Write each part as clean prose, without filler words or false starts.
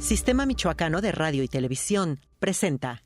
Sistema Michoacano de Radio y Televisión presenta.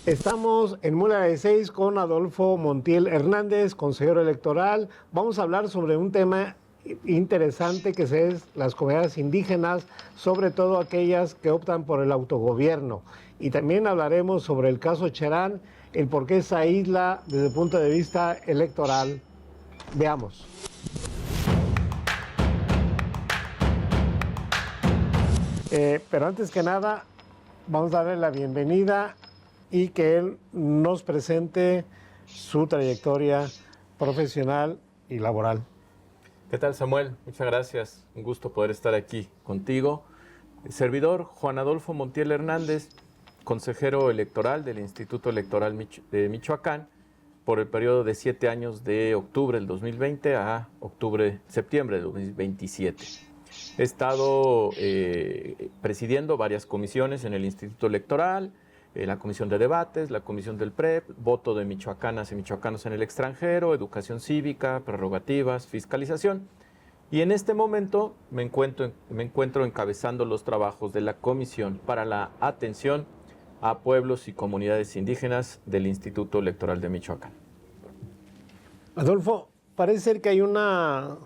Estamos en Mula de 6 con Adolfo Montiel Hernández, consejero electoral. Vamos a hablar sobre un tema interesante que es las comunidades indígenas, sobre todo aquellas que optan por el autogobierno. Y también hablaremos sobre el caso Cherán, el por qué esa isla desde el punto de vista electoral. Veamos. Pero antes que nada, vamos a darle la bienvenida y que él nos presente su trayectoria profesional y laboral. ¿Qué tal, Samuel? Muchas gracias. Un gusto poder estar aquí contigo. Servidor Juan Adolfo Montiel Hernández, consejero electoral del Instituto Electoral de Michoacán por el periodo de 7 años de octubre del 2020 a septiembre del 2027. He estado presidiendo varias comisiones en el Instituto Electoral, la comisión de debates, la comisión del PREP, voto de michoacanas y michoacanos en el extranjero, educación cívica, prerrogativas, fiscalización. Y en este momento me encuentro encabezando los trabajos de la Comisión para la Atención a Pueblos y Comunidades Indígenas del Instituto Electoral de Michoacán. Adolfo, parece ser que hay una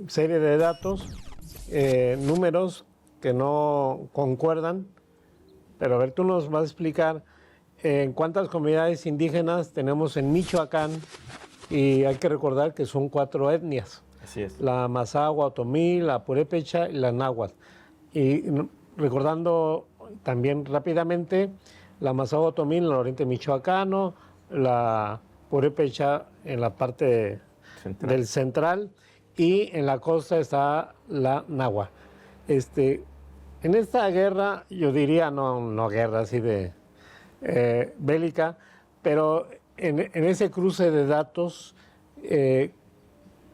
serie de datos, números que no concuerdan. Pero a ver, tú nos vas a explicar cuántas comunidades indígenas tenemos en Michoacán, y hay que recordar que son 4 etnias. Así es. La Mazahua, Otomí, la Purépecha y la Náhuatl. Y recordando también rápidamente, la Mazahua, Otomí en el oriente michoacano, la Purépecha en la parte del central, y en la costa está la Náhuatl. En esta guerra, yo diría, no guerra así de bélica, pero en ese cruce de datos,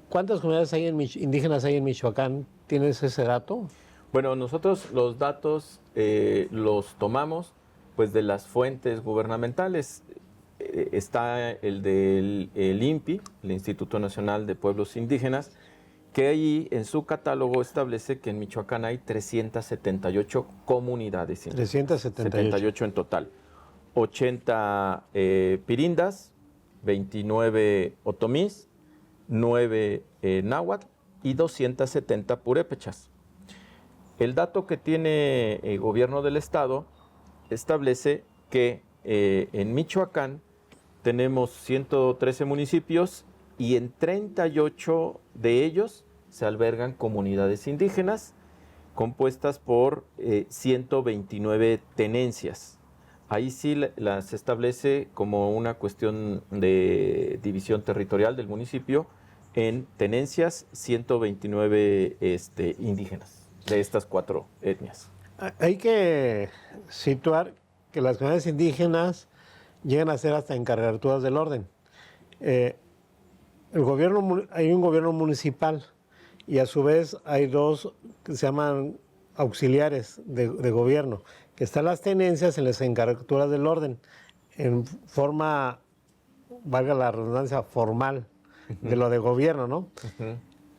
¿cuántas comunidades indígenas hay en Michoacán? ¿Tienes ese dato? Bueno, nosotros los datos los tomamos pues de las fuentes gubernamentales. Está el del INPI, el Instituto Nacional de Pueblos Indígenas, que ahí en su catálogo establece que en Michoacán hay 378 comunidades indígenas. 378 en total. 80 pirindas, 29 otomís, 9 náhuatl y 270 purépechas. El dato que tiene el gobierno del estado establece que en Michoacán tenemos 113 municipios y en 38 de ellos se albergan comunidades indígenas compuestas por 129 tenencias. Ahí sí las establece como una cuestión de división territorial del municipio en tenencias 129 indígenas de estas 4 etnias. Hay que situar que las comunidades indígenas llegan a ser hasta encargaturas del orden. Hay un gobierno municipal y a su vez hay 2 que se llaman auxiliares de gobierno, que están las tenencias en las encargaturas del orden, en forma, valga la redundancia, formal de lo de gobierno, ¿no?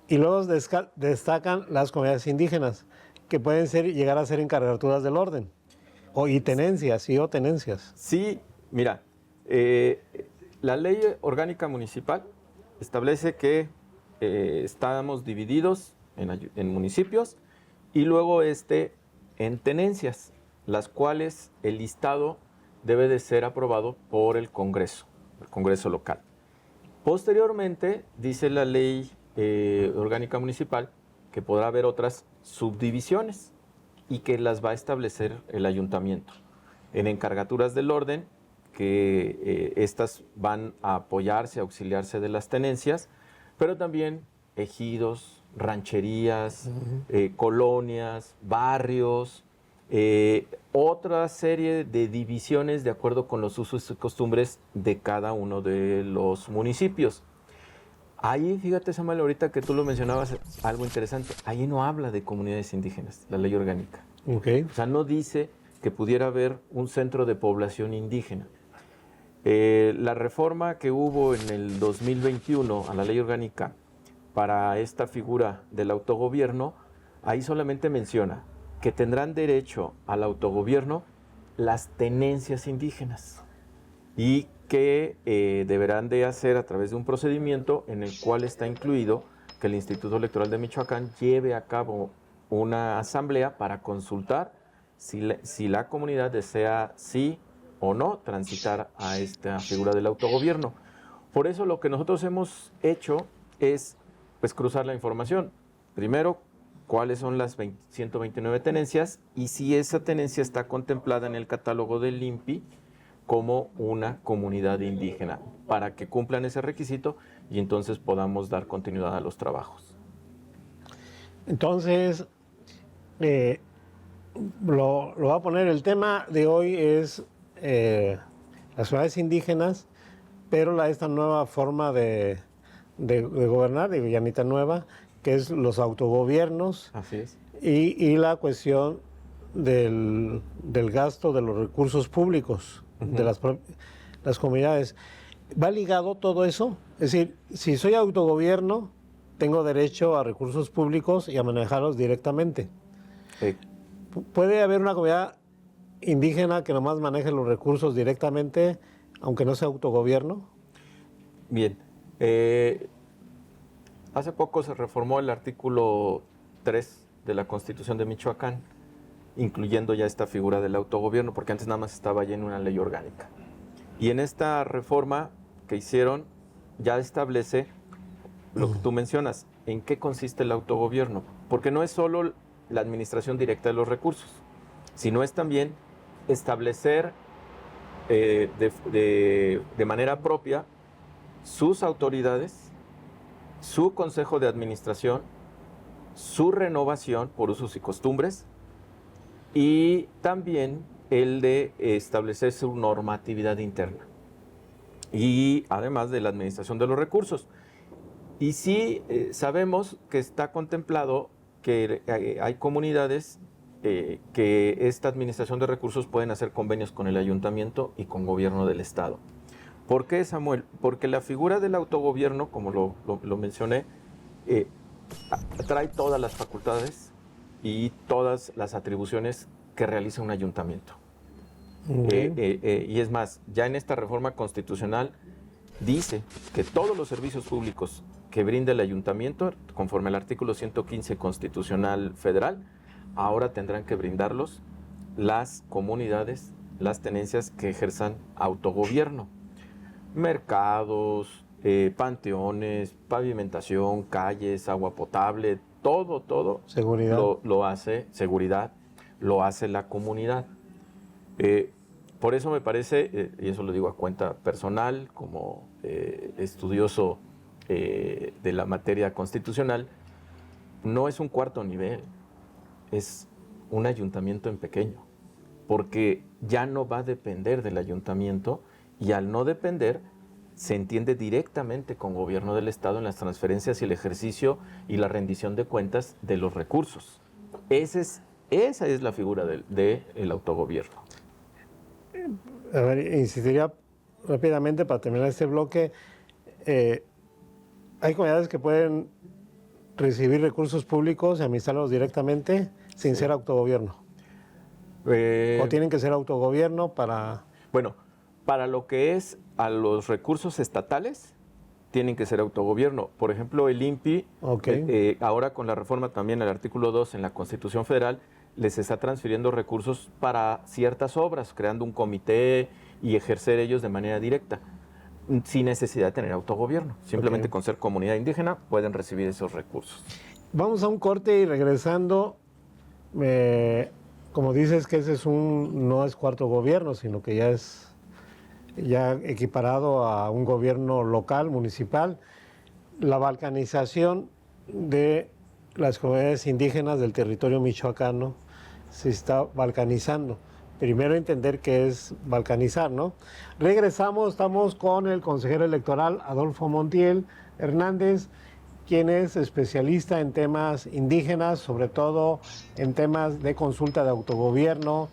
Y luego destacan las comunidades indígenas, que pueden llegar a ser encargaturas del orden, y tenencias, o tenencias. Sí, mira, la ley orgánica municipal establece que estamos divididos en municipios y luego en tenencias, las cuales el listado debe de ser aprobado por el Congreso local. Posteriormente, dice la ley orgánica municipal que podrá haber otras subdivisiones y que las va a establecer el ayuntamiento. En encargaturas del orden, que estas van a apoyarse, a auxiliarse de las tenencias, pero también ejidos, rancherías, colonias, barrios, otra serie de divisiones de acuerdo con los usos y costumbres de cada uno de los municipios. Ahí, fíjate, Samuel, ahorita que tú lo mencionabas, algo interesante, ahí no habla de comunidades indígenas, la ley orgánica. Okay. O sea, no dice que pudiera haber un centro de población indígena. La reforma que hubo en el 2021 a la ley orgánica para esta figura del autogobierno, ahí solamente menciona que tendrán derecho al autogobierno las tenencias indígenas y que deberán de hacer a través de un procedimiento en el cual está incluido que el Instituto Electoral de Michoacán lleve a cabo una asamblea para consultar si la comunidad desea sí o no transitar a esta figura del autogobierno. Por eso lo que nosotros hemos hecho es pues cruzar la información. Primero, cuáles son las 129 tenencias y si esa tenencia está contemplada en el catálogo del INPI como una comunidad indígena, para que cumplan ese requisito y entonces podamos dar continuidad a los trabajos. Entonces, lo voy a poner, el tema de hoy es las ciudades indígenas, pero esta nueva forma de gobernar, de Villanita Nueva, que es los autogobiernos. Así es. Y la cuestión del gasto de los recursos públicos de las comunidades. ¿Va ligado todo eso? Es decir, si soy autogobierno, tengo derecho a recursos públicos y a manejarlos directamente. ¿Puede haber una comunidad indígena que nomás maneje los recursos directamente, aunque no sea autogobierno? Bien. Hace poco se reformó el artículo 3 de la Constitución de Michoacán, incluyendo ya esta figura del autogobierno, porque antes nada más estaba ya en una ley orgánica. Y en esta reforma que hicieron, ya establece lo que tú mencionas, en qué consiste el autogobierno, porque no es solo la administración directa de los recursos, sino es también establecer de manera propia sus autoridades, su consejo de administración, su renovación por usos y costumbres y también el de establecer su normatividad interna y además de la administración de los recursos. Y sí sabemos que está contemplado que hay comunidades que esta administración de recursos pueden hacer convenios con el ayuntamiento y con gobierno del estado. ¿Por qué, Samuel? Porque la figura del autogobierno, como lo mencioné, trae todas las facultades y todas las atribuciones que realiza un ayuntamiento. Y es más, ya en esta reforma constitucional dice que todos los servicios públicos que brinda el ayuntamiento, conforme al artículo 115 constitucional federal, ahora tendrán que brindarlos las comunidades, las tenencias que ejerzan autogobierno. Mercados, panteones, pavimentación, calles, agua potable, todo seguridad. Lo hace, seguridad, lo hace la comunidad. Por eso me parece, y eso lo digo a cuenta personal, como estudioso de la materia constitucional, no es un cuarto nivel, es un ayuntamiento en pequeño, porque ya no va a depender del ayuntamiento y al no depender se entiende directamente con gobierno del Estado en las transferencias y el ejercicio y la rendición de cuentas de los recursos. Esa es la figura del autogobierno. A ver, insistiría rápidamente para terminar este bloque. Hay comunidades que pueden recibir recursos públicos y administrarlos directamente sin ser autogobierno. ¿O tienen que ser autogobierno para...? Bueno, para lo que es a los recursos estatales, tienen que ser autogobierno. Por ejemplo, el INPI, ahora con la reforma también al artículo 2 en la Constitución Federal, les está transfiriendo recursos para ciertas obras, creando un comité y ejercer ellos de manera directa, sin necesidad de tener autogobierno. Simplemente con ser comunidad indígena pueden recibir esos recursos. Vamos a un corte y regresando, como dices que ese no es cuarto gobierno, sino que ya es equiparado a un gobierno local, municipal, la balcanización de las comunidades indígenas del territorio michoacano se está balcanizando. Primero entender qué es balcanizar, ¿no? Regresamos, estamos con el consejero electoral Adolfo Montiel Hernández, quien es especialista en temas indígenas, sobre todo en temas de consulta de autogobierno.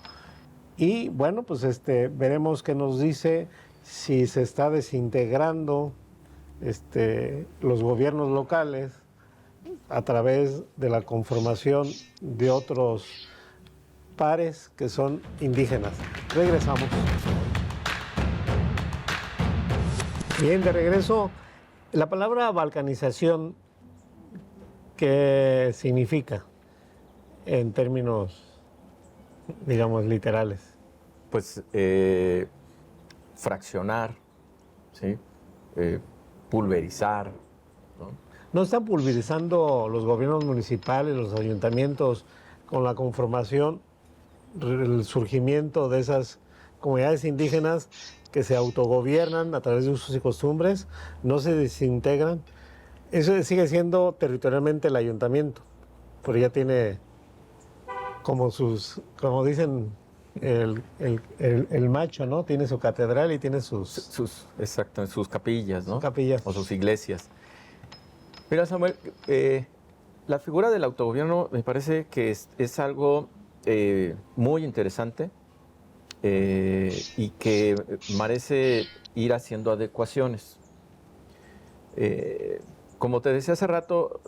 Y bueno, pues veremos qué nos dice, si se está desintegrando los gobiernos locales a través de la conformación de otros pares que son indígenas. Regresamos. Bien, de regreso. La palabra balcanización, ¿qué significa en términos, digamos, literales? Pues fraccionar, ¿sí? Pulverizar, ¿no? ¿No están pulverizando los gobiernos municipales, los ayuntamientos, con la conformación, el surgimiento de esas comunidades indígenas que se autogobiernan a través de usos y costumbres, no se desintegran? Eso sigue siendo territorialmente el ayuntamiento, pero ya tiene como como dicen, el macho, ¿no? Tiene su catedral y tiene exacto, sus capillas, ¿no? Sus capillas. O sus iglesias. Mira, Samuel, la figura del autogobierno me parece que es algo muy interesante y que merece ir haciendo adecuaciones. Como te decía hace rato,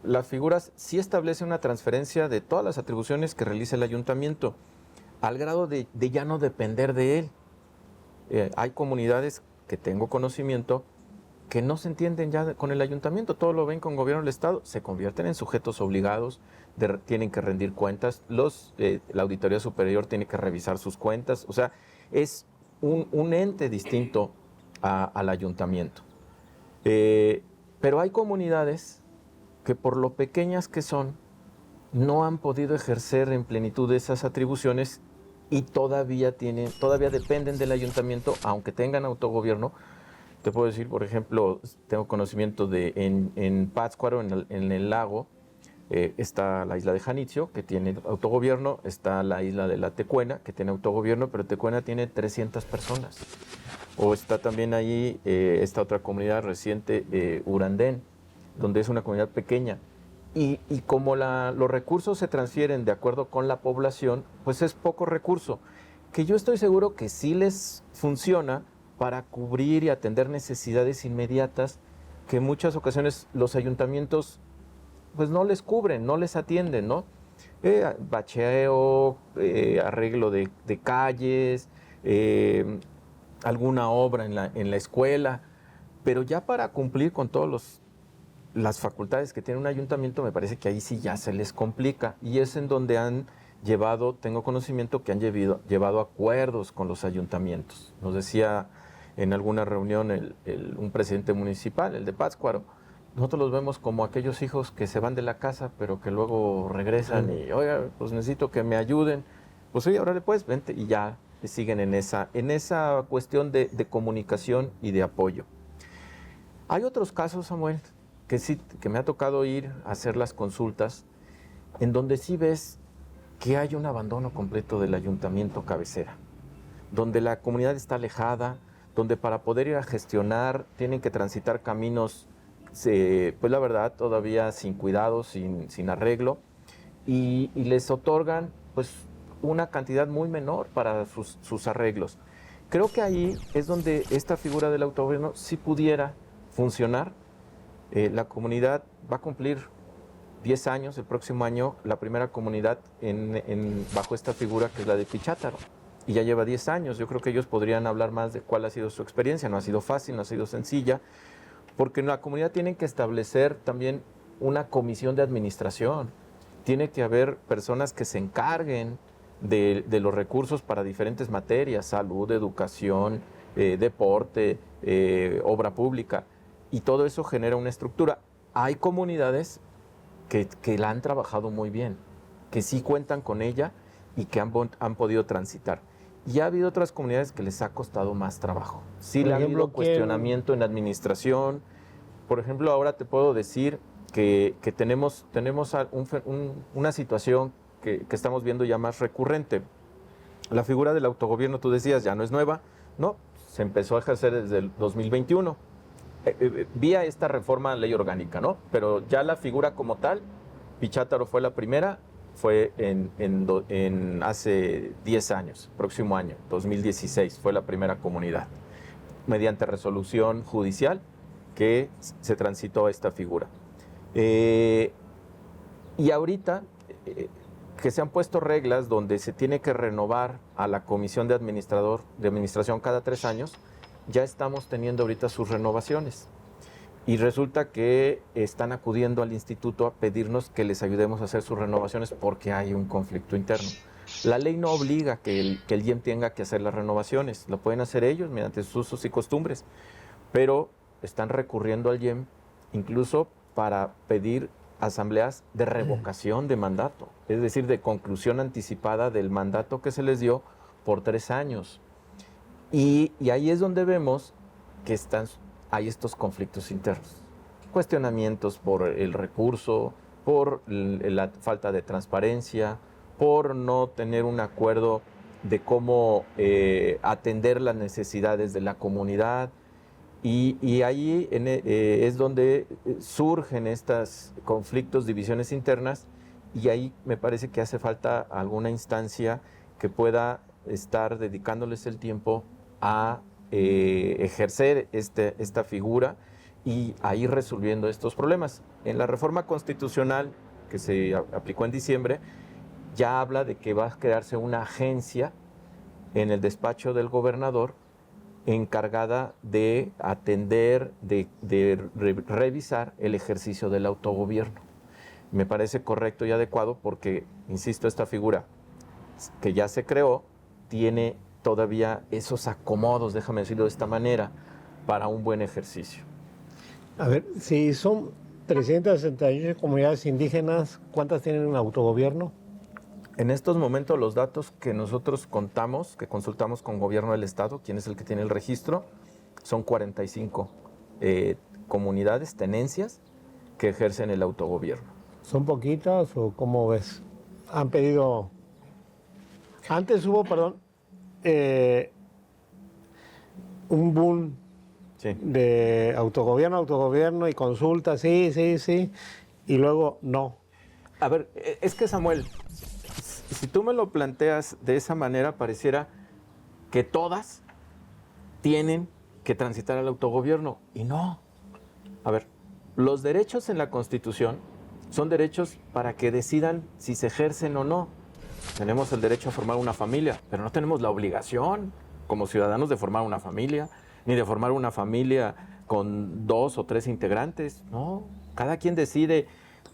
las figuras sí establecen una transferencia de todas las atribuciones que realiza el ayuntamiento, al grado de ya no depender de él. Hay comunidades que tengo conocimiento que no se entienden ya con el ayuntamiento, todo lo ven con gobierno del Estado, se convierten en sujetos obligados, tienen que rendir cuentas, la Auditoría Superior tiene que revisar sus cuentas, o sea, es un ente distinto al ayuntamiento. Pero hay comunidades que por lo pequeñas que son, no han podido ejercer en plenitud esas atribuciones y todavía dependen del ayuntamiento, aunque tengan autogobierno. Te puedo decir, por ejemplo, tengo conocimiento en Pátzcuaro, en el lago, está la isla de Janitzio, que tiene autogobierno, está la isla de la Tecuena, que tiene autogobierno, pero Tecuena tiene 300 personas. O está también ahí esta otra comunidad reciente, Urandén, donde es una comunidad pequeña. Y como los recursos se transfieren de acuerdo con la población, pues es poco recurso, que yo estoy seguro que sí les funciona para cubrir y atender necesidades inmediatas que en muchas ocasiones los ayuntamientos pues no les cubren, no les atienden, ¿no? Bacheo, arreglo de calles, alguna obra en la escuela, pero ya para cumplir con todas las facultades que tiene un ayuntamiento, me parece que ahí sí ya se les complica, y es en donde tengo conocimiento que han llevado acuerdos con los ayuntamientos. Nos decía en alguna reunión un presidente municipal, el de Pátzcuaro, nosotros los vemos como aquellos hijos que se van de la casa, pero que luego regresan y, oiga, pues necesito que me ayuden. Pues oye, ahora pues vente, y ya siguen en esa cuestión de comunicación y de apoyo. Hay otros casos, Samuel, que me ha tocado ir a hacer las consultas, en donde sí ves que hay un abandono completo del ayuntamiento cabecera, donde la comunidad está alejada, donde para poder ir a gestionar tienen que transitar caminos, pues la verdad, todavía sin cuidado, sin arreglo, y les otorgan pues una cantidad muy menor para sus arreglos. Creo que ahí es donde esta figura del autogobierno sí pudiera funcionar. La comunidad va a cumplir 10 años, el próximo año, la primera comunidad bajo esta figura, que es la de Pichátaro, y ya lleva 10 años. Yo creo que ellos podrían hablar más de cuál ha sido su experiencia. No ha sido fácil, no ha sido sencilla, porque en la comunidad tienen que establecer también una comisión de administración. Tiene que haber personas que se encarguen de los recursos para diferentes materias: salud, educación, deporte, obra pública, y todo eso genera una estructura. Hay comunidades que la han trabajado muy bien, que sí cuentan con ella y que han podido transitar. Y ha habido otras comunidades que les ha costado más trabajo. Sí, le ha habido cuestionamiento en la administración. Por ejemplo, ahora te puedo decir que tenemos una situación que estamos viendo ya más recurrente. La figura del autogobierno, tú decías, ya no es nueva, ¿no? Se empezó a ejercer desde el 2021, vía esta reforma a ley orgánica, ¿no? Pero ya la figura como tal, Pichátaro fue la primera, fue en hace 10 años, próximo año, 2016, fue la primera comunidad, mediante resolución judicial que se transitó a esta figura. Y ahorita que se han puesto reglas donde se tiene que renovar a la comisión de administración cada 3 años, ya estamos teniendo ahorita sus renovaciones. Y resulta que están acudiendo al instituto a pedirnos que les ayudemos a hacer sus renovaciones porque hay un conflicto interno. La ley no obliga que el IEM tenga que hacer las renovaciones, lo pueden hacer ellos mediante sus usos y costumbres, pero están recurriendo al IEM incluso para pedir asambleas de revocación de mandato, es decir, de conclusión anticipada del mandato que se les dio por 3 años. Y ahí es donde vemos que hay estos conflictos internos, cuestionamientos por el recurso, por la falta de transparencia, por no tener un acuerdo de cómo atender las necesidades de la comunidad. Y ahí es donde surgen estos conflictos, divisiones internas, y ahí me parece que hace falta alguna instancia que pueda estar dedicándoles el tiempo a ejercer esta figura y a ir resolviendo estos problemas. En la reforma constitucional que se aplicó en diciembre, ya habla de que va a crearse una agencia en el despacho del gobernador encargada de atender, de revisar el ejercicio del autogobierno. Me parece correcto y adecuado porque, insisto, esta figura que ya se creó tiene todavía esos acomodos, déjame decirlo de esta manera, para un buen ejercicio. A ver, si son 368 comunidades indígenas, ¿cuántas tienen un autogobierno? En estos momentos los datos que nosotros contamos, que consultamos con Gobierno del Estado, quien es el que tiene el registro, son 45 comunidades, tenencias, que ejercen el autogobierno. ¿Son poquitas o cómo ves? Han pedido... Antes hubo, un boom Sí. de autogobierno y consulta, sí, y luego no. A ver, es que Samuel, si tú me lo planteas de esa manera, pareciera que todas tienen que transitar al autogobierno, y no. A ver, los derechos en la Constitución son derechos para que decidan si se ejercen o no. Tenemos el derecho a formar una familia, pero no tenemos la obligación como ciudadanos de formar una familia, ni de formar una familia con 2 o 3 integrantes. No, cada quien decide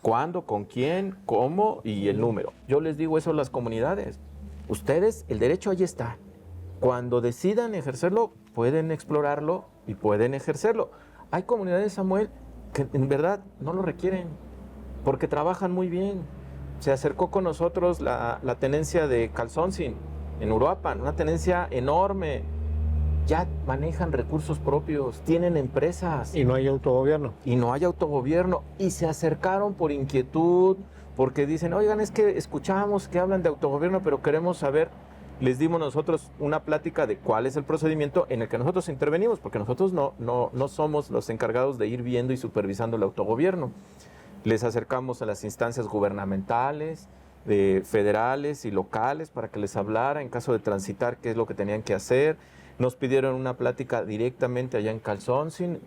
cuándo, con quién, cómo y el número. Yo les digo eso a las comunidades. Ustedes, el derecho ahí está. Cuando decidan ejercerlo, pueden explorarlo y pueden ejercerlo. Hay comunidades, Samuel, que en verdad no lo requieren, porque trabajan muy bien. Se acercó con nosotros la tenencia de Calzoncin en Uruapan, una tenencia enorme. Ya manejan recursos propios, tienen empresas. Y no hay autogobierno. Y no hay autogobierno. Y se acercaron por inquietud, porque dicen, oigan, es que escuchamos que hablan de autogobierno, pero queremos saber. Les dimos nosotros una plática de cuál es el procedimiento en el que nosotros intervenimos, porque nosotros no somos los encargados de ir viendo y supervisando el autogobierno. Les acercamos a las instancias gubernamentales, federales y locales para que les hablara en caso de transitar qué es lo que tenían que hacer. Nos pidieron una plática directamente allá en Calzoncin,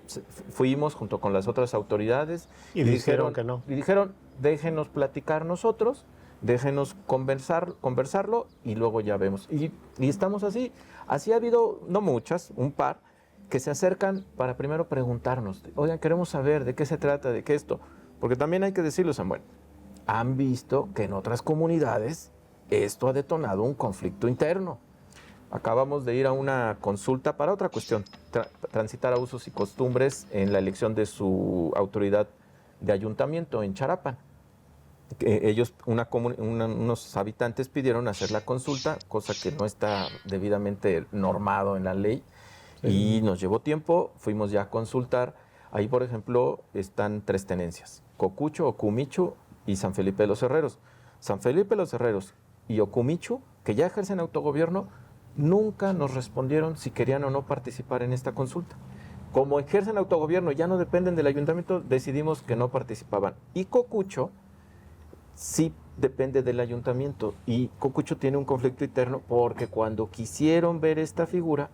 fuimos junto con las otras autoridades y dijeron que no. Y dijeron, déjenos platicar nosotros, déjenos conversarlo y luego ya vemos. Y estamos así. Así ha habido, no muchas, un par, que se acercan para primero preguntarnos, oigan, queremos saber de qué se trata, de qué esto. Porque también hay que decirlo, Samuel, han visto que en otras comunidades esto ha detonado un conflicto interno. Acabamos de ir a una consulta para otra cuestión, transitar a usos y costumbres en la elección de su autoridad de ayuntamiento en Charapan. Ellos, unos habitantes pidieron hacer la consulta, cosa que no está debidamente normado en la ley, y nos llevó tiempo, fuimos ya a consultar. Ahí, por ejemplo, están 3 tenencias, Cocucho, Ocumicho y San Felipe de los Herreros. San Felipe Los Herreros y Ocumichu, que ya ejercen autogobierno, nunca nos respondieron si querían o no participar en esta consulta. Como ejercen autogobierno, ya no dependen del ayuntamiento, decidimos que no participaban. Y Cocucho sí depende del ayuntamiento. Y Cocucho tiene un conflicto interno porque cuando quisieron ver esta figura,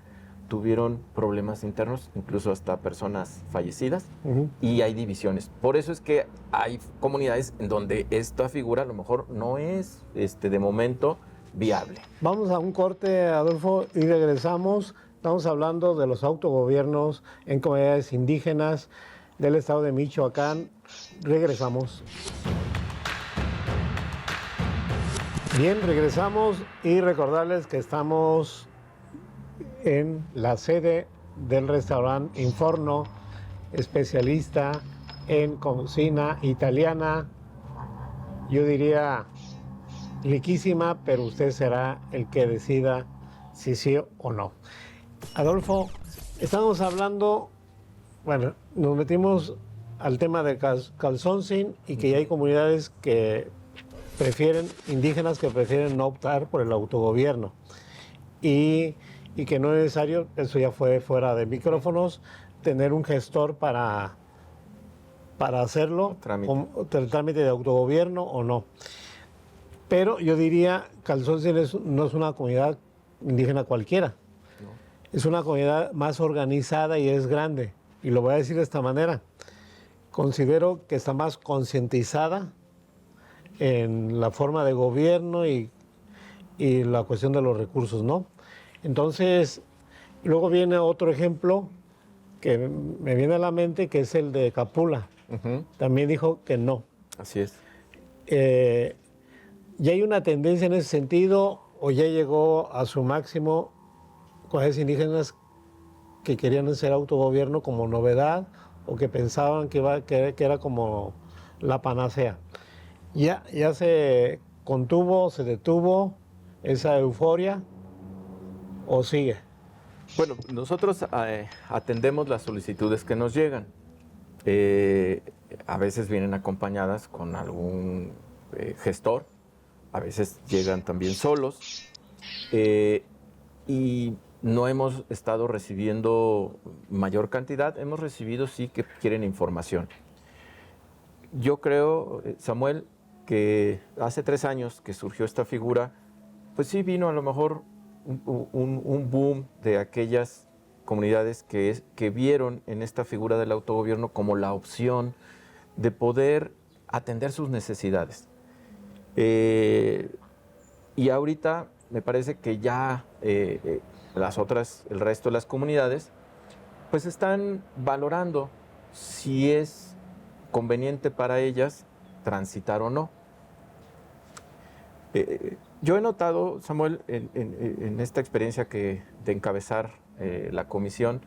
tuvieron problemas internos, incluso hasta personas fallecidas, y hay divisiones. Por eso es que hay comunidades en donde esta figura a lo mejor no es de momento viable. Vamos a un corte, Adolfo, y regresamos. Estamos hablando de los autogobiernos en comunidades indígenas del estado de Michoacán. Regresamos. Bien, regresamos y recordarles que estamos en la sede del restaurante Inforno, especialista en cocina italiana. Yo diría riquísima, pero usted será el que decida si sí o no. Adolfo, estamos hablando, bueno, nos metimos al tema de Calzoncin y que ya hay comunidades que indígenas que prefieren no optar por el autogobierno y que no es necesario, eso ya fue fuera de micrófonos, tener un gestor para hacerlo, el trámite de autogobierno o no. Pero yo diría, Calzoncin no es una comunidad indígena cualquiera. Es una comunidad más organizada y es grande. Y lo voy a decir de esta manera. Considero que está más concientizada en la forma de gobierno y la cuestión de los recursos, ¿no? Entonces, luego viene otro ejemplo que me viene a la mente, que es el de Capula. También dijo que no. Así es. ¿Ya hay una tendencia en ese sentido o ya llegó a su máximo comunidades indígenas que querían hacer autogobierno como novedad o que pensaban que era como la panacea? ¿Ya se contuvo, se detuvo esa euforia o sigue? Bueno, nosotros atendemos las solicitudes que nos llegan. A veces vienen acompañadas con algún gestor, a veces llegan también solos, y no hemos estado recibiendo mayor cantidad, hemos recibido sí que quieren información. Yo creo, Samuel, que hace 3 años que surgió esta figura, pues sí vino a lo mejor un boom de aquellas comunidades que vieron en esta figura del autogobierno como la opción de poder atender sus necesidades. Y ahorita me parece que ya el resto de las comunidades, pues están valorando si es conveniente para ellas transitar o no. Yo he notado, Samuel, en esta experiencia de encabezar la comisión,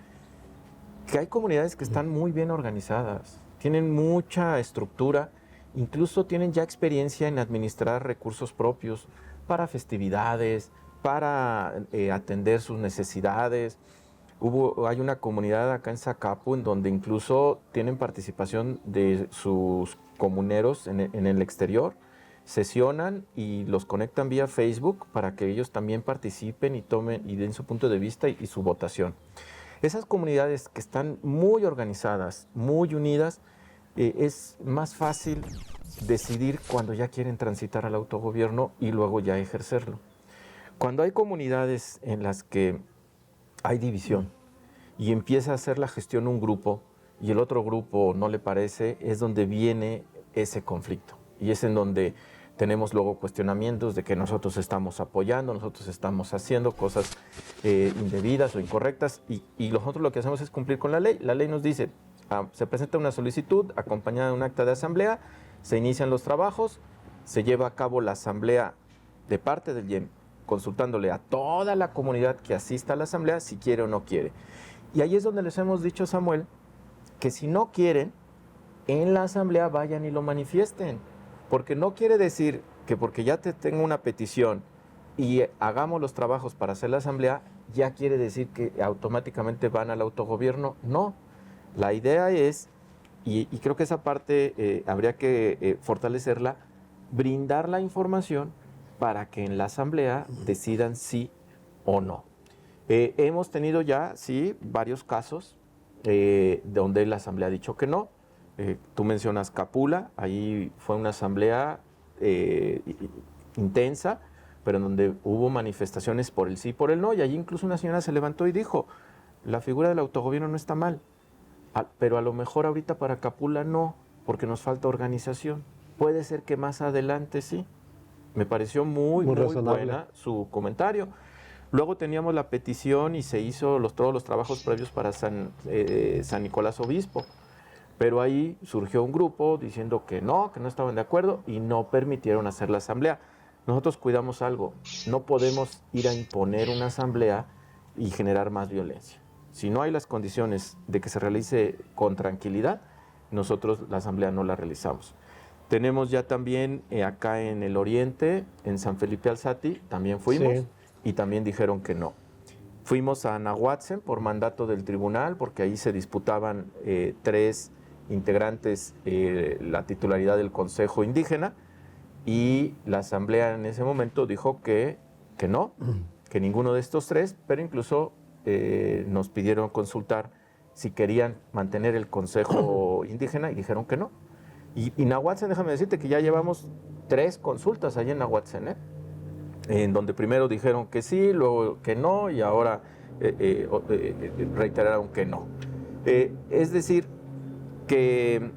que hay comunidades que están muy bien organizadas, tienen mucha estructura, incluso tienen ya experiencia en administrar recursos propios para festividades, para atender sus necesidades. Hay una comunidad acá en Zacapu en donde incluso tienen participación de sus comuneros en el exterior, sesionan y los conectan vía Facebook para que ellos también participen y tomen y den su punto de vista y su votación. Esas comunidades que están muy organizadas, muy unidas, es más fácil decidir cuando ya quieren transitar al autogobierno y luego ya ejercerlo. Cuando hay comunidades en las que hay división y empieza a hacer la gestión un grupo y el otro grupo no le parece, es donde viene ese conflicto. Y es en donde tenemos luego cuestionamientos de que nosotros estamos apoyando, nosotros estamos haciendo cosas indebidas o incorrectas y nosotros lo que hacemos es cumplir con la ley. La ley nos dice, se presenta una solicitud acompañada de un acta de asamblea, se inician los trabajos, se lleva a cabo la asamblea de parte del IEM, consultándole a toda la comunidad que asista a la asamblea si quiere o no quiere. Y ahí es donde les hemos dicho, Samuel, que si no quieren, en la asamblea vayan y lo manifiesten. Porque no quiere decir que porque ya tengo una petición y hagamos los trabajos para hacer la asamblea, ya quiere decir que automáticamente van al autogobierno. No, la idea es, y creo que esa parte habría que fortalecerla, brindar la información para que en la asamblea decidan sí o no. Hemos tenido ya, sí, varios casos donde la asamblea ha dicho que no. Tú mencionas Capula, ahí fue una asamblea intensa, pero en donde hubo manifestaciones por el sí y por el no, y allí incluso una señora se levantó y dijo, la figura del autogobierno no está mal, pero a lo mejor ahorita para Capula no, porque nos falta organización. Puede ser que más adelante sí. Me pareció muy buena su comentario. Luego teníamos la petición y se hizo todos los trabajos previos para San Nicolás Obispo. Pero ahí surgió un grupo diciendo que no estaban de acuerdo y no permitieron hacer la asamblea. Nosotros cuidamos algo, no podemos ir a imponer una asamblea y generar más violencia. Si no hay las condiciones de que se realice con tranquilidad, nosotros la asamblea no la realizamos. Tenemos ya también acá en el oriente, en San Felipe Alzati, también fuimos y también dijeron que no. Fuimos a Nahuatzen por mandato del tribunal, porque ahí se disputaban 3 integrantes la titularidad del Consejo Indígena, y la asamblea en ese momento dijo que no, que ninguno de estos 3, pero incluso nos pidieron consultar si querían mantener el Consejo Indígena y dijeron que no. Y Nahuatzen, déjame decirte que ya llevamos 3 consultas allí en Nahuatzen, en donde primero dijeron que sí, luego que no, y ahora reiteraron que no. Es decir, que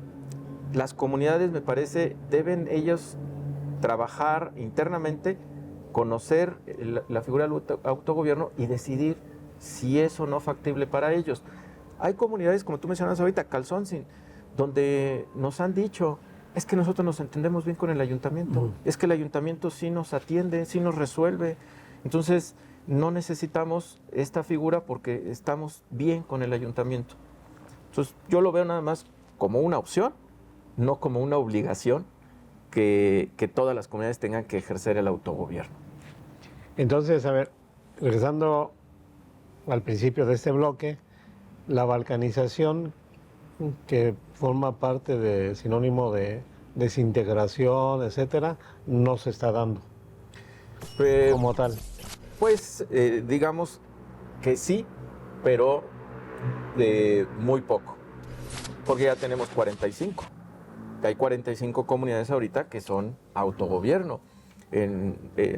las comunidades, me parece, deben ellos trabajar internamente, conocer la figura del autogobierno y decidir si es o no factible para ellos. Hay comunidades, como tú mencionabas ahorita, Calzoncin, donde nos han dicho, es que nosotros nos entendemos bien con el ayuntamiento, es que el ayuntamiento sí nos atiende, sí nos resuelve, entonces no necesitamos esta figura porque estamos bien con el ayuntamiento. Entonces yo lo veo nada más como una opción, no como una obligación que todas las comunidades tengan que ejercer el autogobierno. Entonces, a ver, regresando al principio de este bloque, la balcanización, que forma parte de sinónimo de desintegración, etcétera, no se está dando como tal. Pues digamos que sí, pero muy poco, porque ya tenemos 45. Hay 45 comunidades ahorita que son autogobierno. En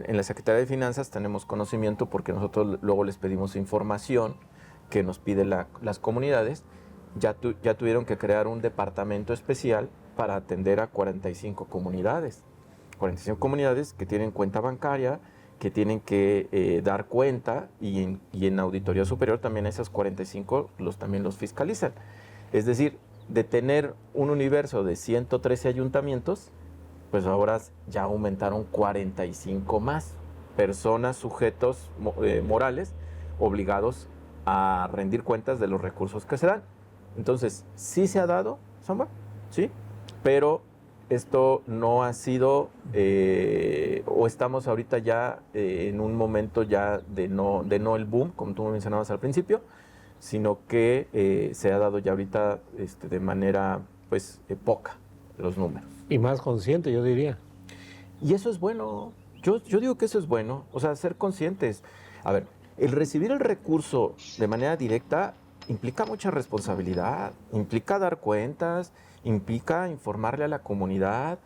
la Secretaría de Finanzas tenemos conocimiento, porque nosotros luego les pedimos información que nos piden las comunidades. Ya tuvieron que crear un departamento especial para atender a 45 comunidades. 45 comunidades que tienen cuenta bancaria, que tienen que dar cuenta, y en Auditoría Superior también esas 45 también los fiscalizan. Es decir, de tener un universo de 113 ayuntamientos, pues ahora ya aumentaron 45 más personas, sujetos morales, obligados a rendir cuentas de los recursos que se dan. Entonces, sí se ha dado, Samuel, sí, pero esto no ha sido, o estamos ahorita ya en un momento ya de no el boom, como tú me mencionabas al principio, sino que se ha dado ya ahorita de manera, pues, poca los números. Y más consciente, yo diría. Y eso es bueno. Yo digo que eso es bueno, o sea, ser conscientes. A ver, el recibir el recurso de manera directa implica mucha responsabilidad, implica dar cuentas, implica informarle a la comunidad.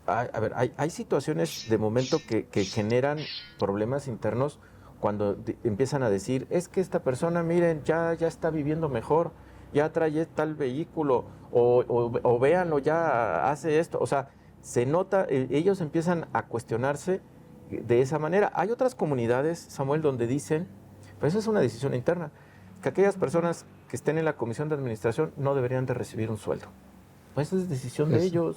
A ver, hay situaciones de momento que generan problemas internos cuando empiezan a decir, es que esta persona, miren, ya está viviendo mejor, ya trae tal vehículo, o véanlo, ya hace esto. O sea, se nota, ellos empiezan a cuestionarse de esa manera. Hay otras comunidades, Samuel, donde dicen, pero eso es una decisión interna, que aquellas personas que estén en la comisión de administración no deberían de recibir un sueldo. Pues esa es decisión de ellos.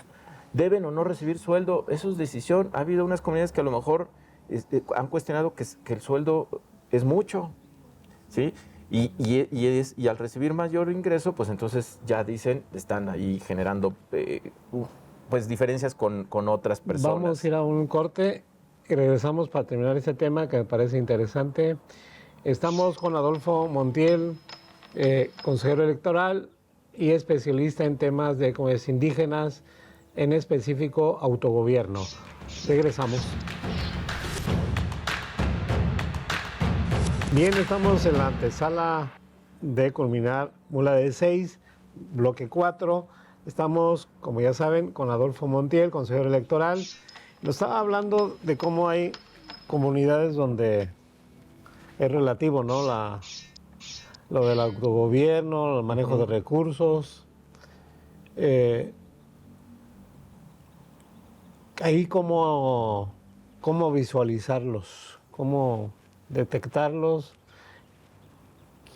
Deben o no recibir sueldo, eso es decisión. Ha habido unas comunidades que a lo mejor han cuestionado que el sueldo es mucho, ¿sí? Y al recibir mayor ingreso, pues entonces ya dicen, están ahí generando pues diferencias con otras personas. Vamos a ir a un corte y regresamos para terminar este tema que me parece interesante. Estamos con Adolfo Montiel, consejero electoral y especialista en temas de comunidades indígenas en específico autogobierno. Regresamos. Bien, estamos en la antesala de culminar Mula de 6, bloque 4. Estamos, como ya saben, con Adolfo Montiel, consejero electoral. Nos estaba hablando de cómo hay comunidades donde es relativo, ¿no? Lo del autogobierno, el manejo de recursos. Ahí cómo visualizarlos, cómo detectarlos,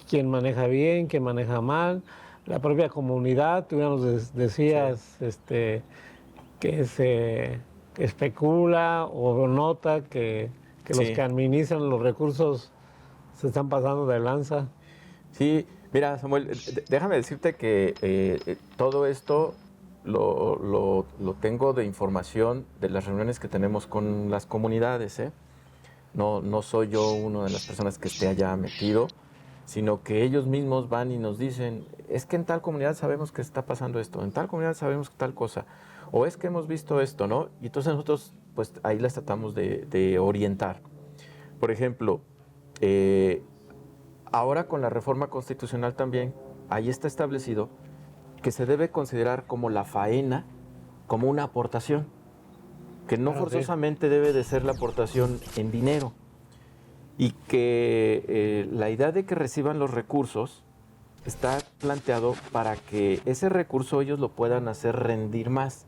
quién maneja bien, quién maneja mal, la propia comunidad. Tú ya nos decías que se especula o nota que los que administran los recursos se están pasando de lanza. Sí, mira, Samuel, déjame decirte que todo esto lo tengo de información de las reuniones que tenemos con las comunidades, ¿eh? No soy yo una de las personas que esté allá metido, sino que ellos mismos van y nos dicen, es que en tal comunidad sabemos que está pasando esto, en tal comunidad sabemos tal cosa, o es que hemos visto esto, ¿no? Y entonces nosotros, pues ahí las tratamos de orientar. Por ejemplo, ahora con la reforma constitucional también, ahí está establecido que se debe considerar como la faena como una aportación, que no forzosamente debe de ser la aportación en dinero, y que la idea de que reciban los recursos está planteado para que ese recurso ellos lo puedan hacer rendir más.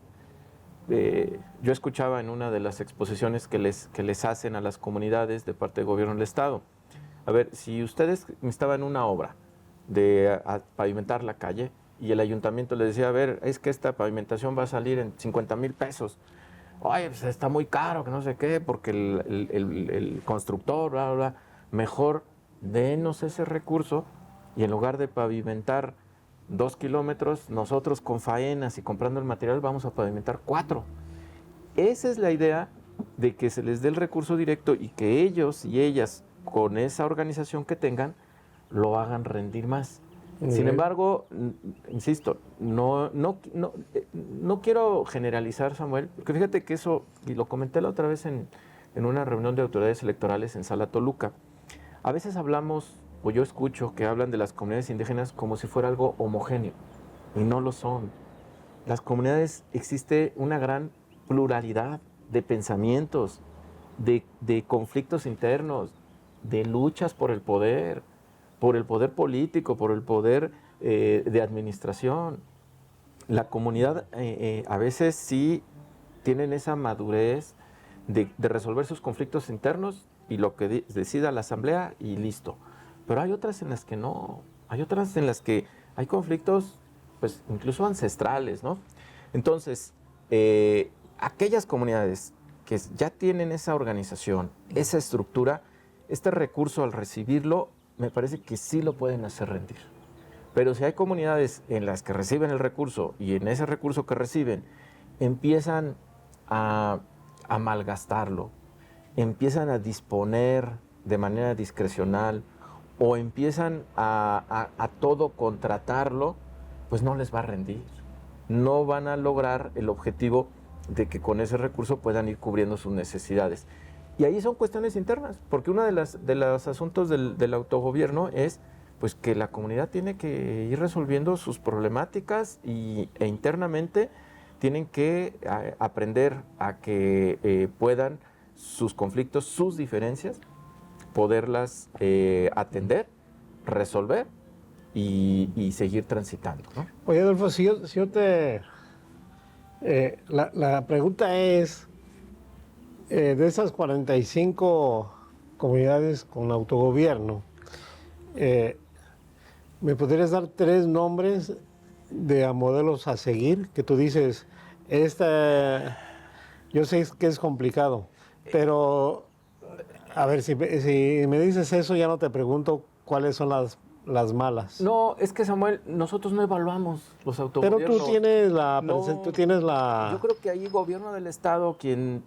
Yo escuchaba en una de las exposiciones que les hacen a las comunidades de parte del gobierno del Estado, a ver, si ustedes estaban en una obra de pavimentar la calle y el ayuntamiento les decía, a ver, es que esta pavimentación va a salir en 50,000 pesos. Oye, pues está muy caro, que no sé qué, porque el constructor, bla, bla, bla. Mejor denos ese recurso y en lugar de pavimentar 2 kilómetros, nosotros con faenas y comprando el material vamos a pavimentar 4. Esa es la idea de que se les dé el recurso directo y que ellos y ellas, con esa organización que tengan, lo hagan rendir más. Sin embargo, insisto, no quiero generalizar, Samuel, porque fíjate que eso, y lo comenté la otra vez en una reunión de autoridades electorales en Sala Toluca, a veces hablamos, o yo escucho que hablan de las comunidades indígenas como si fuera algo homogéneo, y no lo son. Las comunidades, existe una gran pluralidad de pensamientos, de conflictos internos, de luchas por el poder político, por el poder de administración. La comunidad a veces sí tienen esa madurez de resolver sus conflictos internos y lo que decida la asamblea y listo. Pero hay otras en las que no, hay otras en las que hay conflictos pues incluso ancestrales, ¿no? Entonces, aquellas comunidades que ya tienen esa organización, esa estructura, este recurso al recibirlo, me parece que sí lo pueden hacer rendir. Pero si hay comunidades en las que reciben el recurso y en ese recurso que reciben empiezan a malgastarlo, empiezan a disponer de manera discrecional o empiezan a todo contratarlo, pues no les va a rendir. No van a lograr el objetivo de que con ese recurso puedan ir cubriendo sus necesidades. Y ahí son cuestiones internas, porque uno de los asuntos del autogobierno es pues que la comunidad tiene que ir resolviendo sus problemáticas e internamente tienen que aprender a que puedan sus conflictos, sus diferencias, poderlas atender, resolver y seguir transitando, ¿no? Oye, Adolfo, si yo te... la pregunta es, de esas 45 comunidades con autogobierno, ¿me podrías dar 3 nombres de modelos a seguir? Que tú dices, yo sé que es complicado, pero a ver, si me dices eso, ya no te pregunto cuáles son las malas. No, es que Samuel, nosotros no evaluamos los autogobiernos. Pero tú tienes la... Yo creo que ahí gobierno del Estado, quien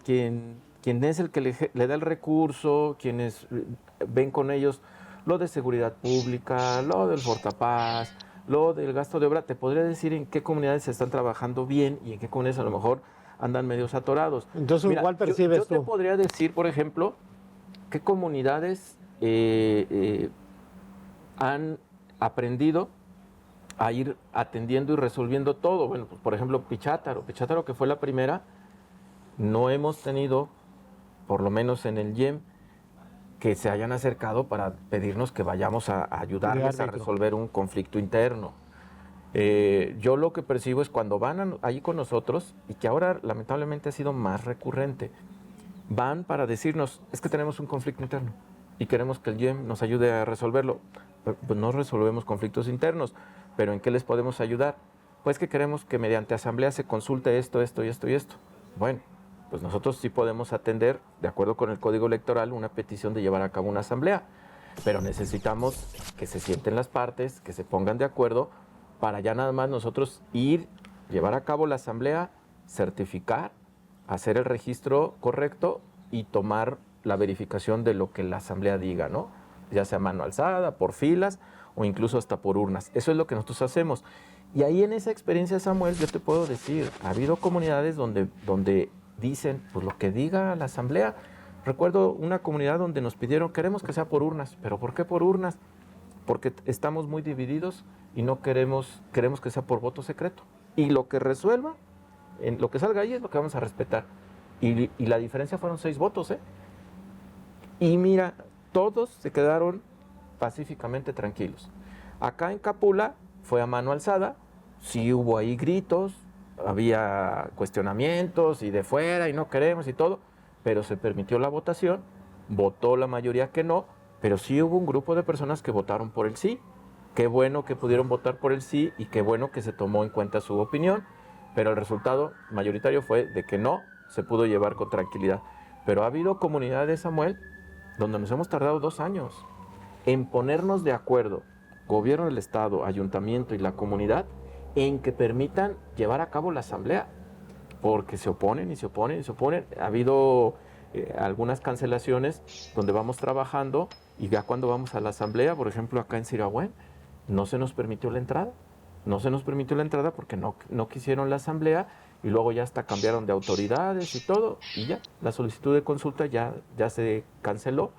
es el que le da el recurso, quienes ven con ellos lo de seguridad pública, lo del Fortapaz, lo del gasto de obra, te podría decir en qué comunidades se están trabajando bien y en qué comunidades a lo mejor andan medios atorados. Entonces, Mira, ¿cuál percibes yo tú? te podría decir, por ejemplo, qué comunidades han aprendido a ir atendiendo y resolviendo todo. Bueno, pues, por ejemplo, Pichátaro, que fue la primera, no hemos tenido, por lo menos en el YEM, que se hayan acercado para pedirnos que vayamos a ayudarles a resolver un conflicto interno. Yo lo que percibo es cuando van ahí con nosotros, y que ahora lamentablemente ha sido más recurrente, van para decirnos, es que tenemos un conflicto interno y queremos que el YEM nos ayude a resolverlo. Pues no resolvemos conflictos internos, pero ¿en qué les podemos ayudar? Pues que queremos que mediante asamblea se consulte esto, esto y esto y esto. Bueno, pues nosotros sí podemos atender, de acuerdo con el Código Electoral, una petición de llevar a cabo una asamblea, pero necesitamos que se sienten las partes, que se pongan de acuerdo, para ya nada más nosotros ir, llevar a cabo la asamblea, certificar, hacer el registro correcto y tomar la verificación de lo que la asamblea diga, ¿no? Ya sea mano alzada, por filas o incluso hasta por urnas. Eso es lo que nosotros hacemos. Y ahí en esa experiencia, Samuel, yo te puedo decir, ha habido comunidades donde dicen, pues lo que diga la asamblea. Recuerdo una comunidad donde nos pidieron, queremos que sea por urnas. ¿Pero por qué por urnas? Porque estamos muy divididos y no queremos que sea por voto secreto. Y lo que resuelva, en lo que salga ahí es lo que vamos a respetar. Y la diferencia fueron 6 votos, ¿eh? Y mira, todos se quedaron pacíficamente tranquilos. Acá en Capula fue a mano alzada, sí hubo ahí gritos, había cuestionamientos y de fuera y no queremos y todo, pero se permitió la votación, votó la mayoría que no, pero sí hubo un grupo de personas que votaron por el sí. Qué bueno que pudieron votar por el sí y qué bueno que se tomó en cuenta su opinión, pero el resultado mayoritario fue de que no se pudo llevar con tranquilidad. Pero ha habido comunidades, Samuel, donde nos hemos tardado 2 años en ponernos de acuerdo, gobierno del Estado, ayuntamiento y la comunidad, en que permitan llevar a cabo la asamblea, porque se oponen y se oponen y se oponen. Ha habido algunas cancelaciones donde vamos trabajando y ya cuando vamos a la asamblea, por ejemplo acá en Sirahuén, no se nos permitió la entrada. No se nos permitió la entrada porque no quisieron la asamblea y luego ya hasta cambiaron de autoridades y todo, y ya, la solicitud de consulta ya se canceló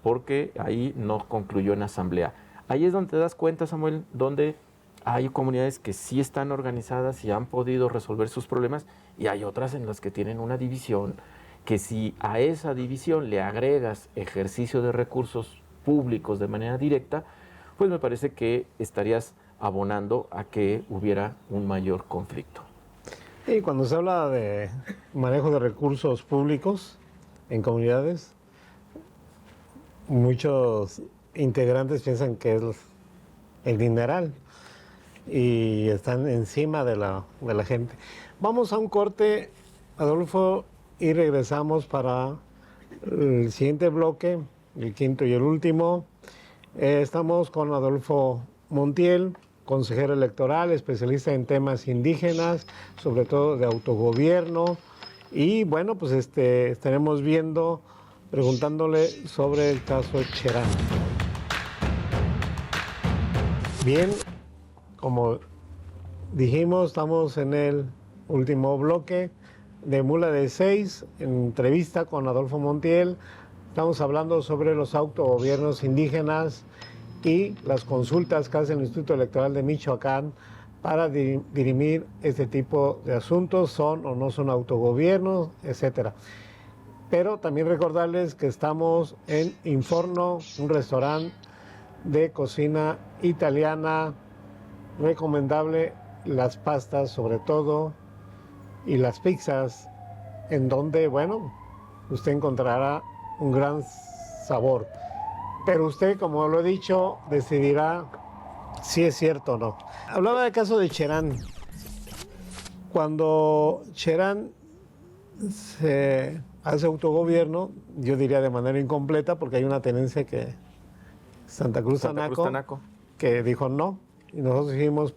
porque ahí no concluyó en asamblea. Ahí es donde te das cuenta, Samuel, donde hay comunidades que sí están organizadas y han podido resolver sus problemas, y hay otras en las que tienen una división, que si a esa división le agregas ejercicio de recursos públicos de manera directa, pues me parece que estarías abonando a que hubiera un mayor conflicto. Y cuando se habla de manejo de recursos públicos en comunidades, muchos integrantes piensan que es el dineral y están encima de la gente. Vamos a un corte, Adolfo, y regresamos para el siguiente bloque, el quinto y el último. Estamos con Adolfo Montiel, consejero electoral, especialista en temas indígenas, sobre todo de autogobierno. Y bueno, pues estaremos preguntándole sobre el caso Cherán. Bien, como dijimos, estamos en el último bloque de Mula de 6, entrevista con Adolfo Montiel. Estamos hablando sobre los autogobiernos indígenas y las consultas que hace el Instituto Electoral de Michoacán para dirimir este tipo de asuntos, son o no son autogobiernos, etcétera. Pero también recordarles que estamos en Inforno, un restaurante de cocina italiana, recomendable, las pastas sobre todo y las pizzas, en donde, bueno, usted encontrará un gran sabor. Pero usted, como lo he dicho, decidirá si es cierto o no. Hablaba del caso de Cherán. Cuando Cherán se hace autogobierno, yo diría de manera incompleta, porque hay una tenencia que Santa Cruz Tanaco, que dijo no, y nosotros dijimos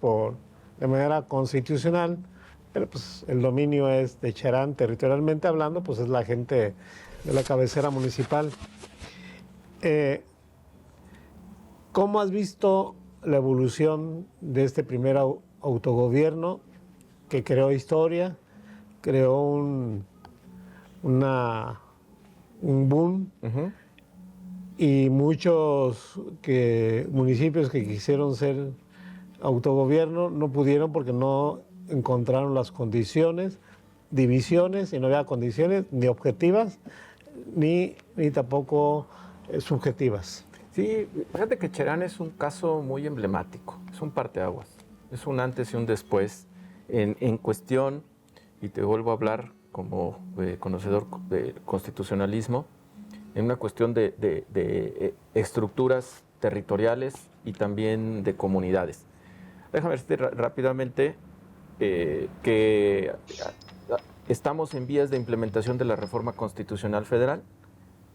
de manera constitucional, pero pues el dominio es de Cherán, territorialmente hablando, pues es la gente de la cabecera municipal. ¿Cómo has visto la evolución de este primer autogobierno que creó historia, creó un boom, y muchos municipios que quisieron ser autogobierno no pudieron porque no encontraron las condiciones, divisiones, y no había condiciones ni objetivas ni tampoco subjetivas. Sí, fíjate que Cherán es un caso muy emblemático, es un parteaguas, es un antes y un después en cuestión, y te vuelvo a hablar como conocedor del constitucionalismo, en una cuestión de estructuras territoriales y también de comunidades. Déjame decirte rápidamente que estamos en vías de implementación de la reforma constitucional federal,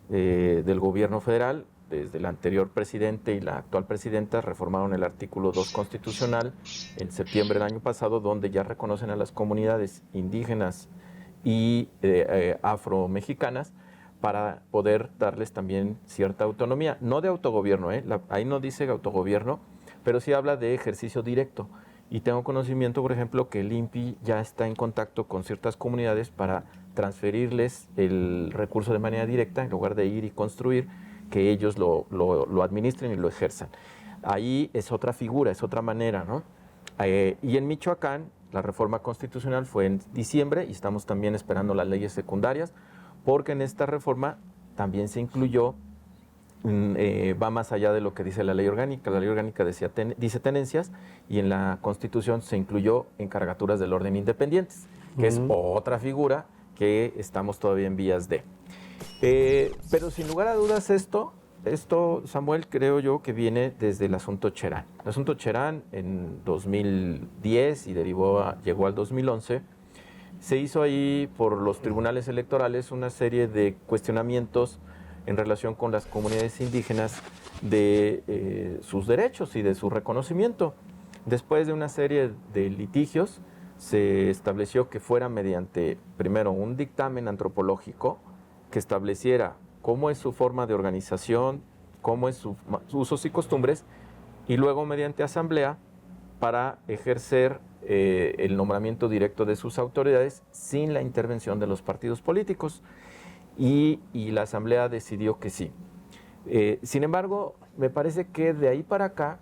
del gobierno federal. Desde el anterior presidente y la actual presidenta reformaron el artículo 2 constitucional en septiembre del año pasado, donde ya reconocen a las comunidades indígenas y afromexicanas para poder darles también cierta autonomía, no de autogobierno, ahí no dice autogobierno, pero sí habla de ejercicio directo. Y tengo conocimiento, por ejemplo, que el INPI ya está en contacto con ciertas comunidades para transferirles el recurso de manera directa, en lugar de ir y construir, que ellos lo administren y lo ejerzan. Ahí es otra figura, es otra manera, ¿no? Y en Michoacán, la reforma constitucional fue en diciembre y estamos también esperando las leyes secundarias, porque en esta reforma también se incluyó, va más allá de lo que dice la ley orgánica. La ley orgánica dice tenencias, y en la Constitución se incluyó encargaturas del orden independientes, que es otra figura que estamos todavía en vías de. Pero sin lugar a dudas esto, Samuel, creo yo que viene desde el asunto Cherán. El asunto Cherán en 2010 y llegó al 2011, se hizo ahí por los tribunales electorales una serie de cuestionamientos en relación con las comunidades indígenas de sus derechos y de su reconocimiento. Después de una serie de litigios, se estableció que fuera mediante, primero, un dictamen antropológico que estableciera cómo es su forma de organización, cómo es sus usos y costumbres, y luego mediante asamblea para ejercer el nombramiento directo de sus autoridades sin la intervención de los partidos políticos. Y la asamblea decidió que sí. Sin embargo, me parece que de ahí para acá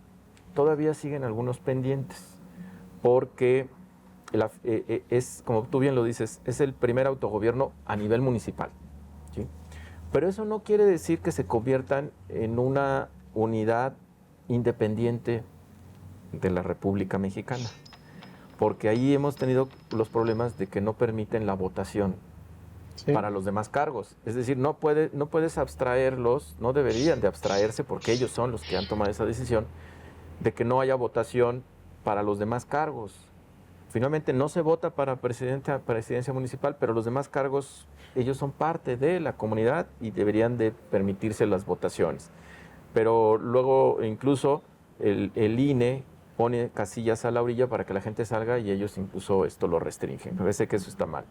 todavía siguen algunos pendientes, porque es, como tú bien lo dices, es el primer autogobierno a nivel municipal, ¿sí? Pero eso no quiere decir que se conviertan en una unidad independiente de la República Mexicana, porque ahí hemos tenido los problemas de que no permiten la votación para los demás cargos. Es decir, no puedes abstraerlos, no deberían de abstraerse, porque ellos son los que han tomado esa decisión de que no haya votación para los demás cargos. Finalmente no se vota para presidencia municipal, pero los demás cargos, ellos son parte de la comunidad y deberían de permitirse las votaciones. Pero luego incluso el INE pone casillas a la orilla para que la gente salga, y ellos incluso esto lo restringen. Me parece que eso está mal.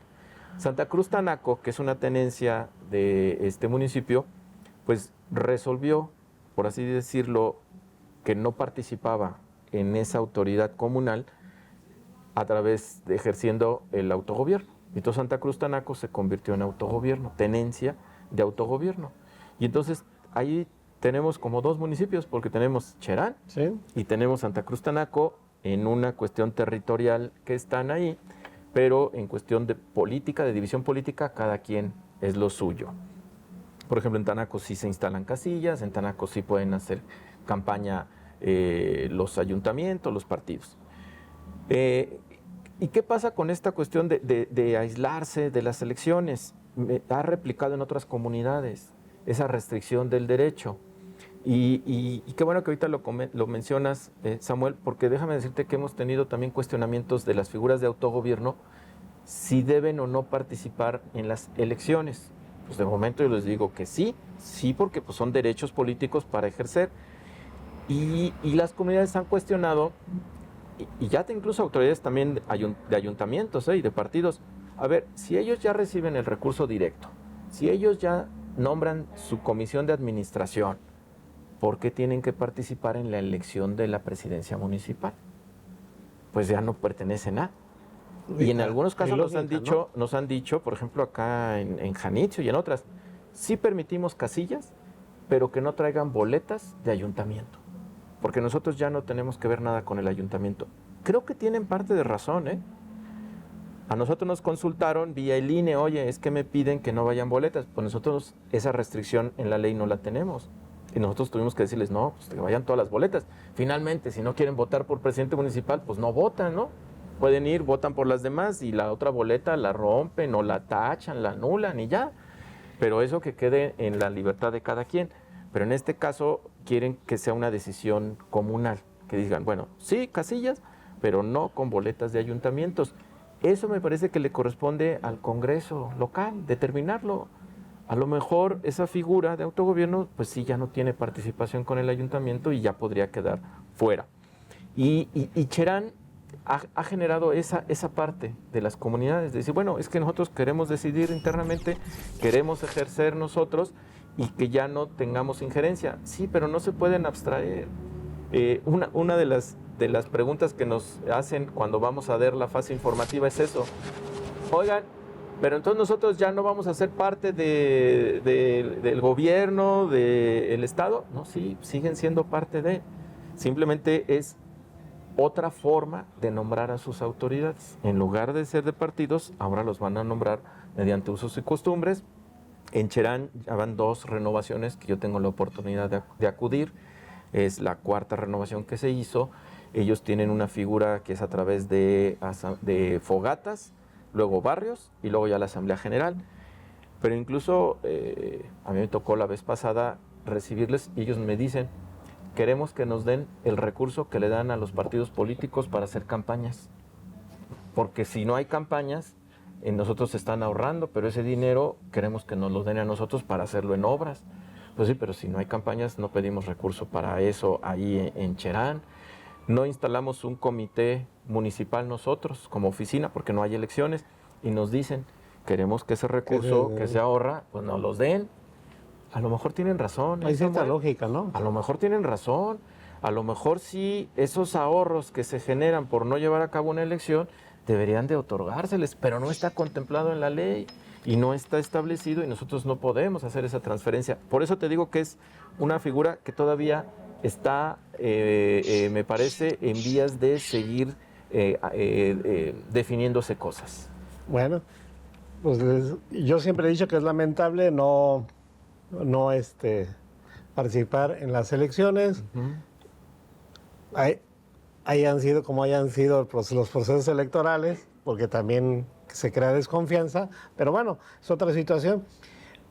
Santa Cruz Tanaco, que es una tenencia de este municipio, pues resolvió, por así decirlo, que no participaba en esa autoridad comunal a través de ejerciendo el autogobierno. Entonces Santa Cruz Tanaco se convirtió en autogobierno, tenencia de autogobierno. Y entonces ahí tenemos como dos municipios, porque tenemos Cherán y tenemos Santa Cruz Tanaco en una cuestión territorial que están ahí, pero en cuestión de política, de división política, cada quien es lo suyo. Por ejemplo, en Tanaco sí se instalan casillas, en Tanaco sí pueden hacer campaña los ayuntamientos, los partidos. ¿Y qué pasa con esta cuestión de aislarse de las elecciones? Ha replicado en otras comunidades esa restricción del derecho. Y qué bueno que ahorita lo mencionas, Samuel, porque déjame decirte que hemos tenido también cuestionamientos de las figuras de autogobierno, si deben o no participar en las elecciones. Pues de momento yo les digo que sí, porque pues son derechos políticos para ejercer. Y las comunidades han cuestionado, y ya incluso autoridades también de ayuntamientos y de partidos. A ver, si ellos ya reciben el recurso directo, si ellos ya nombran su comisión de administración, ¿por qué tienen que participar en la elección de la presidencia municipal? Pues ya no pertenecen a. Y en algunos casos nos han dicho, por ejemplo, acá en Janitzio y en otras, sí permitimos casillas, pero que no traigan boletas de ayuntamiento, porque nosotros ya no tenemos que ver nada con el ayuntamiento. Creo que tienen parte de razón, ¿eh? A nosotros nos consultaron vía el INE, oye, es que me piden que no vayan boletas. Pues nosotros esa restricción en la ley no la tenemos. Y nosotros tuvimos que decirles, no, pues que vayan todas las boletas. Finalmente, si no quieren votar por presidente municipal, pues no votan, ¿no? Pueden ir, votan por las demás y la otra boleta la rompen o la tachan, la anulan y ya. Pero eso que quede en la libertad de cada quien. Pero en este caso quieren que sea una decisión comunal, que digan, bueno, sí, casillas, pero no con boletas de ayuntamientos. Eso me parece que le corresponde al Congreso local, determinarlo. A lo mejor esa figura de autogobierno, pues sí, ya no tiene participación con el ayuntamiento y ya podría quedar fuera. Y Cherán ha generado esa parte de las comunidades, de decir, bueno, es que nosotros queremos decidir internamente, queremos ejercer nosotros y que ya no tengamos injerencia. Sí, pero no se pueden abstraer. Una de las preguntas que nos hacen cuando vamos a ver la fase informativa es eso. Oigan, pero entonces nosotros ya no vamos a ser parte del gobierno, del Estado. No, sí, siguen siendo parte de. Simplemente es otra forma de nombrar a sus autoridades. En lugar de ser de partidos, ahora los van a nombrar mediante usos y costumbres. En Cherán ya van 2 renovaciones que yo tengo la oportunidad de acudir. Es la 4ª renovación que se hizo. Ellos tienen una figura que es a través de fogatas, luego barrios y luego ya la Asamblea General. Pero incluso a mí me tocó la vez pasada recibirles y ellos me dicen, queremos que nos den el recurso que le dan a los partidos políticos para hacer campañas. Porque si no hay campañas, nosotros están ahorrando, pero ese dinero queremos que nos lo den a nosotros para hacerlo en obras. Pues sí, pero si no hay campañas, no pedimos recurso para eso ahí en Cherán. No instalamos un comité municipal nosotros como oficina porque no hay elecciones y nos dicen, queremos que ese recurso que se ahorra, pues nos los den. A lo mejor tienen razón. Hay cierta lógica, ¿no? A lo mejor tienen razón. A lo mejor sí esos ahorros que se generan por no llevar a cabo una elección deberían de otorgárseles, pero no está contemplado en la ley y no está establecido y nosotros no podemos hacer esa transferencia. Por eso te digo que es una figura que todavía está, me parece, en vías de seguir definiéndose cosas. Bueno, pues yo siempre he dicho que es lamentable no participar en las elecciones. Hayan sido como hayan sido los procesos electorales, porque también se crea desconfianza, pero bueno, es otra situación.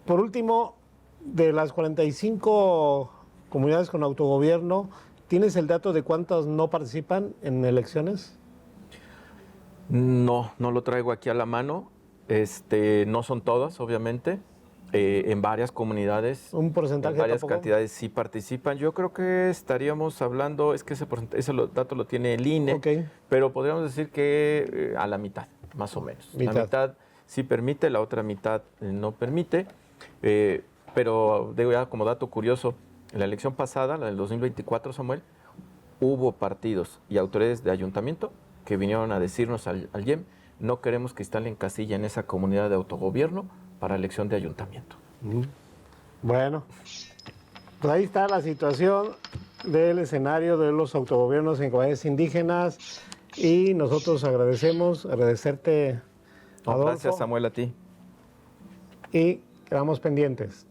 Por último, de las 45 comunidades con autogobierno, ¿tienes el dato de cuántas no participan en elecciones? No lo traigo aquí a la mano. No son todas, obviamente. En varias comunidades, ¿un porcentaje? En varias tampoco cantidades sí participan. Yo creo que estaríamos hablando, es que ese dato lo tiene el INE, okay, pero podríamos decir que a la mitad, más o menos. La mitad sí permite, la otra mitad no permite. Pero digo ya como dato curioso, en la elección pasada, la del 2024, Samuel, hubo partidos y autoridades de ayuntamiento que vinieron a decirnos al IEM, no queremos que instalen casilla en esa comunidad de autogobierno para elección de ayuntamiento. Bueno, pues ahí está la situación del escenario de los autogobiernos en comunidades indígenas y nosotros agradecerte, Adolfo. Gracias, Samuel, a ti. Y quedamos pendientes.